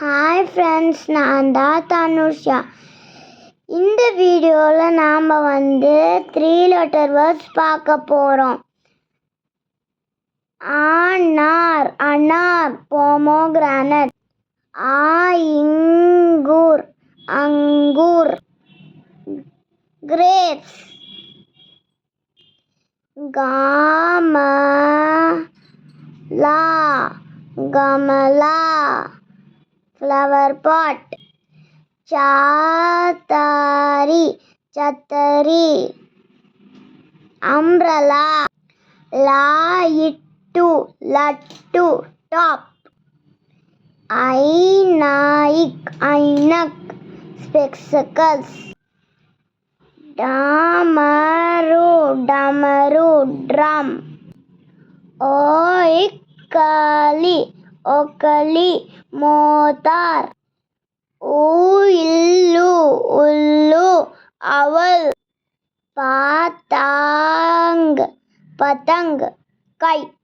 Hi friends, நான் தான் தனுஷா. இந்த வீடியோவில் நாம் 3 லெட்டர் வேர்ட்ஸ் பார்க்க போகிறோம். அனார் அனார் பொமோகிரானட். இங்கூர் அங்கூர். கிரேப்ஸ். கமலா கமலா ஃப்ளவர் பாட். சாத்தாரி சத்தரி. அம்ப்ரலா. லட்டு டாப். ஐனக் ஸ்பெக்டக்கல்ஸ். டமரு ட்ரம். ஓக்கலி மோத்தார். உள்ளு அவல். பதங் kite.